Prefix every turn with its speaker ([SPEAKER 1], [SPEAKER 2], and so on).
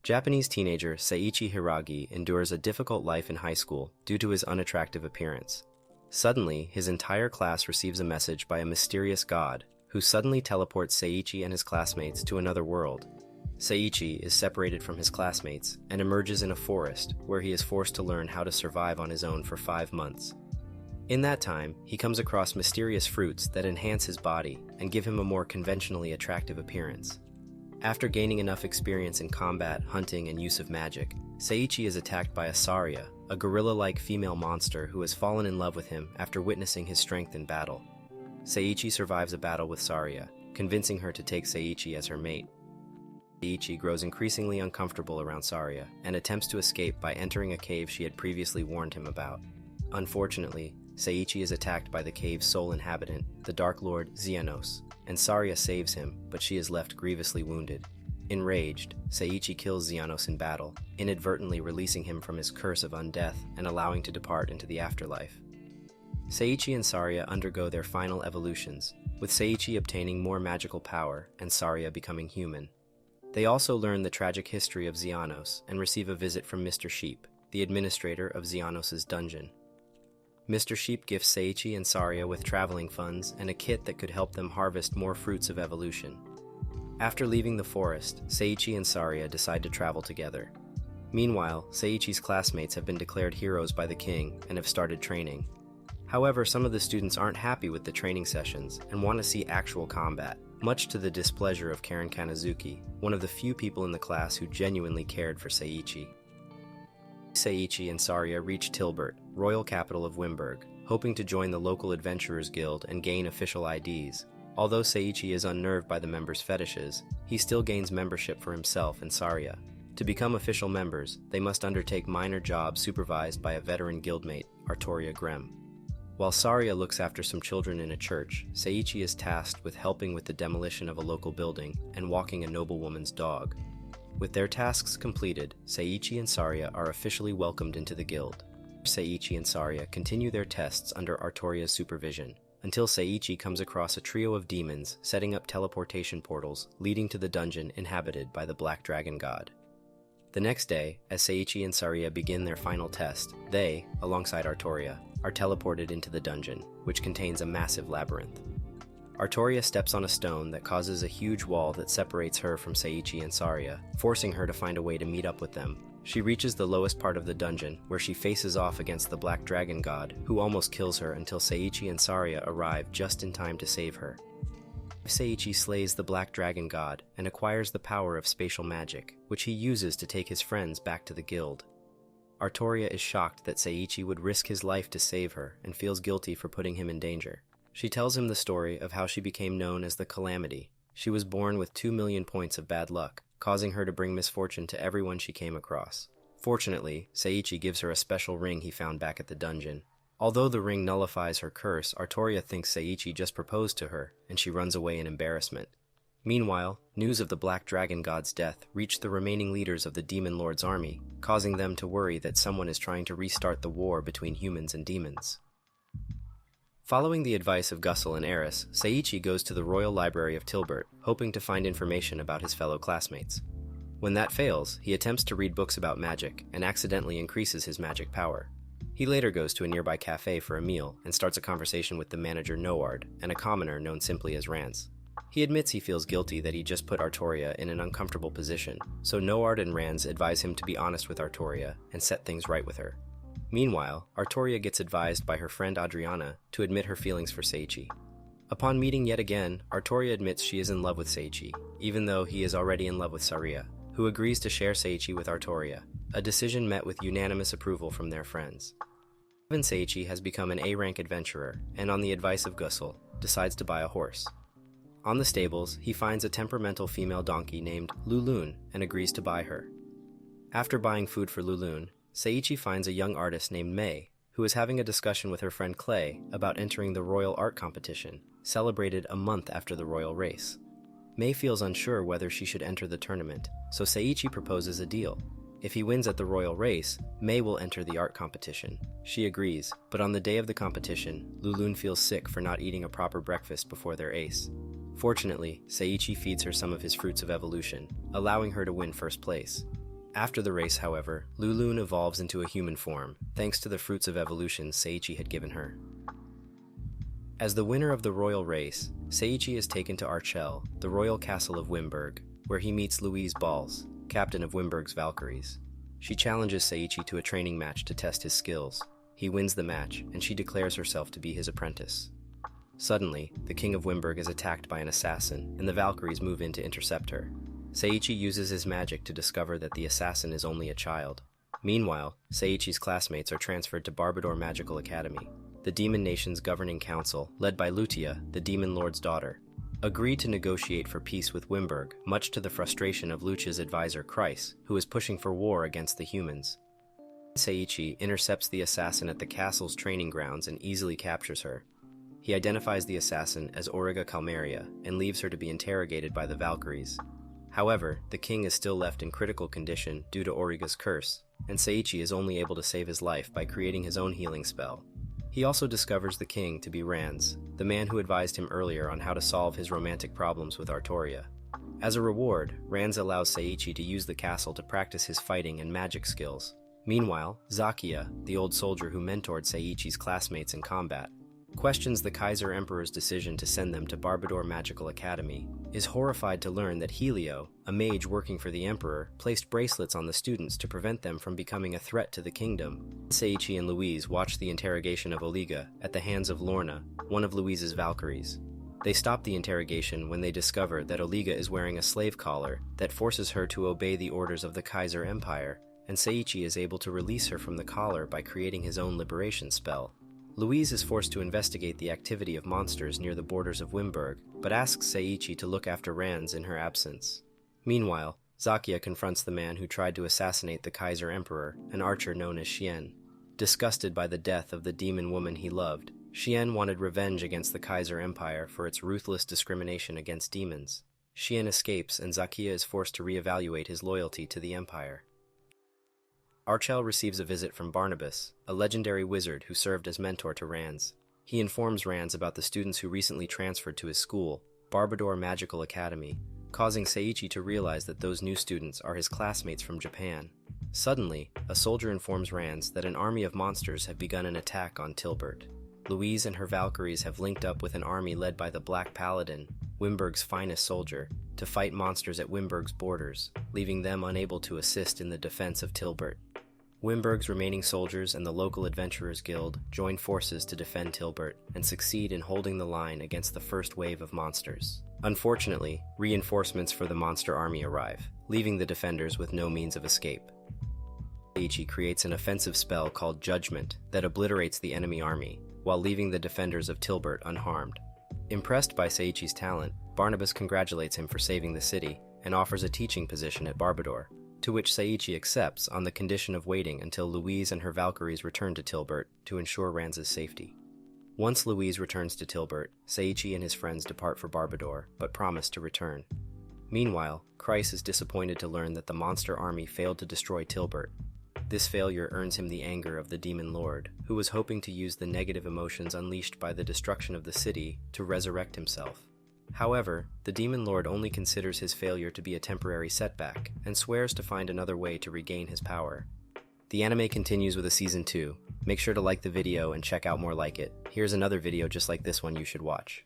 [SPEAKER 1] Japanese teenager Seiichi Hiragi endures a difficult life in high school due to his unattractive appearance. Suddenly, his entire class receives a message by a mysterious god, who suddenly teleports Seiichi and his classmates to another world. Seiichi is separated from his classmates and emerges in a forest where he is forced to learn how to survive on his own for 5 months. In that time, he comes across mysterious fruits that enhance his body and give him a more conventionally attractive appearance. After gaining enough experience in combat, hunting, and use of magic, Seiichi is attacked by a Saria, a gorilla-like female monster who has fallen in love with him after witnessing his strength in battle. Seiichi survives a battle with Saria, convincing her to take Seiichi as her mate. Seiichi grows increasingly uncomfortable around Saria and attempts to escape by entering a cave she had previously warned him about. Unfortunately, Seiichi is attacked by the cave's sole inhabitant, the Dark Lord Xenos, and Saria saves him, but she is left grievously wounded. Enraged, Seiichi kills Xenos in battle, inadvertently releasing him from his curse of undeath and allowing to depart into the afterlife. Seiichi and Saria undergo their final evolutions, with Seiichi obtaining more magical power and Saria becoming human. They also learn the tragic history of Xenos and receive a visit from Mr. Sheep, the administrator of Xenos' dungeon. Mr. Sheep gifts Seiichi and Saria with traveling funds and a kit that could help them harvest more fruits of evolution. After leaving the forest, Seiichi and Saria decide to travel together. Meanwhile, Seiichi's classmates have been declared heroes by the king and have started training. However, some of the students aren't happy with the training sessions and want to see actual combat, much to the displeasure of Karen Kanazuki, one of the few people in the class who genuinely cared for Seiichi. Seiichi and Saria reach Tilbert, royal capital of Wimberg, hoping to join the local adventurers guild and gain official IDs. Although Seiichi is unnerved by the members' fetishes, he still gains membership for himself and Saria. To become official members, they must undertake minor jobs supervised by a veteran guildmate, Artoria Grem. While Saria looks after some children in a church, Seiichi is tasked with helping with the demolition of a local building and walking a noblewoman's dog. With their tasks completed, Seiichi and Saria are officially welcomed into the guild. Seiichi and Saria continue their tests under Artoria's supervision, until Seiichi comes across a trio of demons setting up teleportation portals leading to the dungeon inhabited by the Black Dragon God. The next day, as Seiichi and Saria begin their final test, they, alongside Artoria, are teleported into the dungeon, which contains a massive labyrinth. Artoria steps on a stone that causes a huge wall that separates her from Seiichi and Saria, forcing her to find a way to meet up with them. She reaches the lowest part of the dungeon, where she faces off against the Black Dragon God, who almost kills her until Seiichi and Saria arrive just in time to save her. Seiichi slays the Black Dragon God and acquires the power of spatial magic, which he uses to take his friends back to the guild. Artoria is shocked that Seiichi would risk his life to save her and feels guilty for putting him in danger. She tells him the story of how she became known as the Calamity. She was born with 2 million points of bad luck, causing her to bring misfortune to everyone she came across. Fortunately, Seiichi gives her a special ring he found back at the dungeon. Although the ring nullifies her curse, Artoria thinks Seiichi just proposed to her, and she runs away in embarrassment. Meanwhile, news of the Black Dragon God's death reached the remaining leaders of the Demon Lord's army, causing them to worry that someone is trying to restart the war between humans and demons. Following the advice of Gussel and Eris, Seiichi goes to the Royal Library of Tilbert, hoping to find information about his fellow classmates. When that fails, he attempts to read books about magic and accidentally increases his magic power. He later goes to a nearby cafe for a meal and starts a conversation with the manager Noard and a commoner known simply as Rance. He admits he feels guilty that he just put Artoria in an uncomfortable position, so Noard and Rance advise him to be honest with Artoria and set things right with her. Meanwhile, Artoria gets advised by her friend Adriana to admit her feelings for Seiichi. Upon meeting yet again, Artoria admits she is in love with Seiichi, even though he is already in love with Saria, who agrees to share Seiichi with Artoria, a decision met with unanimous approval from their friends. Seiichi has become an A-rank adventurer, and on the advice of Gussel, decides to buy a horse. On the stables, he finds a temperamental female donkey named Lulun and agrees to buy her. After buying food for Lulun, Seiichi finds a young artist named Mei, who is having a discussion with her friend Clay about entering the royal art competition, celebrated a month after the royal race. Mei feels unsure whether she should enter the tournament, so Seiichi proposes a deal. If he wins at the royal race, Mei will enter the art competition. She agrees, but on the day of the competition, Lulun feels sick for not eating a proper breakfast before their ace. Fortunately, Seiichi feeds her some of his fruits of evolution, allowing her to win first place. After the race, however, Lulun evolves into a human form, thanks to the fruits of evolution Seiichi had given her. As the winner of the royal race, Seiichi is taken to Archel, the royal castle of Wimberg, where he meets Louise Balls, captain of Wimberg's Valkyries. She challenges Seiichi to a training match to test his skills. He wins the match, and she declares herself to be his apprentice. Suddenly, the king of Wimberg is attacked by an assassin, and the Valkyries move in to intercept her. Seiichi uses his magic to discover that the assassin is only a child. Meanwhile, Seiichi's classmates are transferred to Barbador Magical Academy. The Demon Nation's governing council, led by Lutia, the Demon Lord's daughter, agreed to negotiate for peace with Wimberg, much to the frustration of Lutia's advisor Kreis, who is pushing for war against the humans. Seiichi intercepts the assassin at the castle's training grounds and easily captures her. He identifies the assassin as Auriga Calmeria and leaves her to be interrogated by the Valkyries. However, the king is still left in critical condition due to Auriga's curse, and Seiichi is only able to save his life by creating his own healing spell. He also discovers the king to be Ranz, the man who advised him earlier on how to solve his romantic problems with Artoria. As a reward, Ranz allows Seiichi to use the castle to practice his fighting and magic skills. Meanwhile, Zakia, the old soldier who mentored Seiichi's classmates in combat, questions the Kaiser Emperor's decision to send them to Barbador Magical Academy, is horrified to learn that Helio, a mage working for the Emperor, placed bracelets on the students to prevent them from becoming a threat to the kingdom. Seiichi and Louise watch the interrogation of Oliga at the hands of Lorna, one of Louise's Valkyries. They stop the interrogation when they discover that Oliga is wearing a slave collar that forces her to obey the orders of the Kaiser Empire, and Seiichi is able to release her from the collar by creating his own liberation spell. Louise is forced to investigate the activity of monsters near the borders of Wimberg, but asks Seiichi to look after Ranz in her absence. Meanwhile, Zakia confronts the man who tried to assassinate the Kaiser Emperor, an archer known as Xian. Disgusted by the death of the demon woman he loved, Xian wanted revenge against the Kaiser Empire for its ruthless discrimination against demons. Xian escapes, and Zakia is forced to reevaluate his loyalty to the Empire. Archel receives a visit from Barnabas, a legendary wizard who served as mentor to Ranz. He informs Ranz about the students who recently transferred to his school, Barbador Magical Academy, causing Seiichi to realize that those new students are his classmates from Japan. Suddenly, a soldier informs Ranz that an army of monsters have begun an attack on Tilbert. Louise and her Valkyries have linked up with an army led by the Black Paladin, Wimberg's finest soldier, to fight monsters at Wimberg's borders, leaving them unable to assist in the defense of Tilbert. Wimberg's remaining soldiers and the local Adventurers Guild join forces to defend Tilbert and succeed in holding the line against the first wave of monsters. Unfortunately, reinforcements for the monster army arrive, leaving the defenders with no means of escape. Seiichi creates an offensive spell called Judgment that obliterates the enemy army, while leaving the defenders of Tilbert unharmed. Impressed by Seiichi's talent, Barnabas congratulates him for saving the city and offers a teaching position at Barbador, to which Seiichi accepts on the condition of waiting until Louise and her Valkyries return to Tilbert to ensure Ranz's safety. Once Louise returns to Tilbert, Seiichi and his friends depart for Barbador, but promise to return. Meanwhile, Kreis is disappointed to learn that the monster army failed to destroy Tilbert. This failure earns him the anger of the Demon Lord, who was hoping to use the negative emotions unleashed by the destruction of the city to resurrect himself. However, the Demon Lord only considers his failure to be a temporary setback, and swears to find another way to regain his power. The anime continues with a Season 2. Make sure to like the video and check out more like it. Here's another video just like this one you should watch.